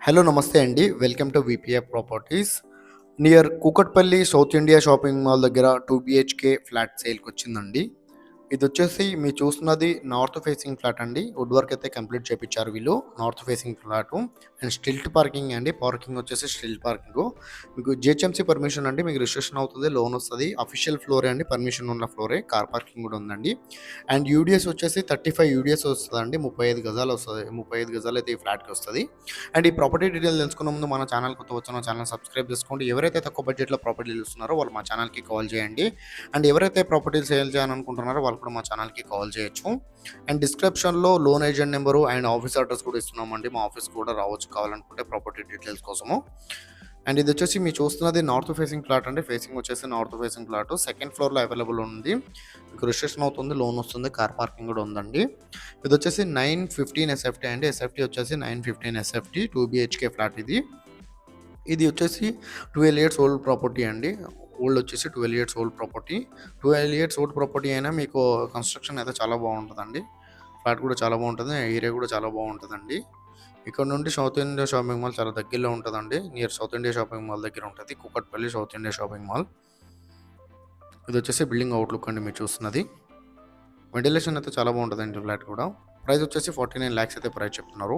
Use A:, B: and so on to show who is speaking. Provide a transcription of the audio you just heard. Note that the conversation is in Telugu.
A: హలో నమస్తే అండి. Welcome to VPF properties. Near Kukatpally South India shopping mall దగ్గర 2 బీహెచ్‌కే ఫ్లాట్ సేల్‌కొచ్చిందండి. ఇదొచ్చేసి మీరు చూస్తున్నది నార్త్ ఫేసింగ్ ఫ్లాట్ అండి. వుడ్ వర్క్ అయితే కంప్లీట్ చేపిచ్చారు వీళ్ళు. North facing flat and stilt parking అండి. పార్కింగ్ వచ్చేసి స్టిల్ట్ పార్కింగు. మీకు జీహెచ్ఎంసీ పర్మిషన్ అండి. మీకు రిజిస్ట్రేషన్ అవుతది. లోన్ వస్తది. అఫీషియల్ ఫ్లోరే అండి. పర్మిషన్ ఉన్న ఫ్లోరే. కార్ పార్కింగ్ కూడా ఉందండి. అండ్ యూడిఎస్ వచ్చేసి 35 యూడిఎస్ వస్తదండి. 35 గజాలు వస్తది. 35 గజాలు అయితే ఈ ఫ్లాట్‌కి వస్తది. అండ్ ఈ ప్రాపర్టీ డీటెయిల్స్ తెలుసుకునే ముందు మన ఛానల్ కొత్తగా వచ్చిన ఛానల్ సబ్స్క్రైబ్ చేసుకోండి. ఎవరైతే తక్కువ బడ్జెట్‌లో ప్రాపర్టీలు చూస్తున్నారో వాళ్ళు మా ఛానల్‌కి కాల్ చేయండి. అండ్ ఎవరైతే ప్రాపర్టీలు సేల్ చేయాలనుకుంటున్నారో వాళ్ళు కూడా మా ఛానల్‌కి కాల్ చేయొచ్చు. అండ్ డిస్క్రిప్షన్‌లో loan agent number and office address కూడా ఇస్తున్నామండి. మా ఆఫీస్‌కి కూడా రావచ్చు కావాలనుకుంటే ప్రాపర్టీ డీటెయిల్స్ కోసము. అండ్ ఇది వచ్చేసి మీరు చూస్తున్నది నార్త్ ఫేసింగ్ ఫ్లాట్ అండి. ఫేసింగ్ వచ్చేసి నార్త్ ఫేసింగ్ ఫ్లాట్. సెకండ్ ఫ్లోర్‌లో అవైలబుల్ ఉంది. మీకు రిజిస్ట్రేషన్ అవుతుంది. లోన్ వస్తుంది. కార్ పార్కింగ్ కూడా ఉందండి. ఇది వచ్చేసి 915 ఎస్ఎఫ్టీ అండి. ఎస్ఎఫ్టీ వచ్చేసి 915 ఎస్ఎఫ్టీ 2 బీహెచ్‌కే ఫ్లాట్ ఇది. ఇది వచ్చేసి 12 ఇయర్స్ ఓల్డ్ ప్రాపర్టీ అండి. ఓల్డ్ వచ్చేసి 12 years old property. 12 years old property అయినా మీకు కన్‌స్ట్రక్షన్ అయితే చాలా బాగుంటదండి. ఫ్లాట్ కూడా చాలా బాగుంటది. ఏరియా కూడా చాలా బాగుంటదండి. ఇక్కడ నుండి సౌత్ ఇండియా షాపింగ్ మాల్ చాలా దగ్గరలో ఉంటదండి. Near South India shopping mall దగ్గర ఉంటది. Kukatpally South India shopping mall. ఇదొచ్చేసి బిల్డింగ్ అవుట్‌లుక్ అండి మీరు చూస్తున్నది. వెంటిలేషన్ అయితే చాలా బాగుంటదండి ఫ్లాట్ కూడా. ప్రైస్ వచ్చేసి 49 లాక్స్ అయితే ప్రైస్ చెప్తున్నారు.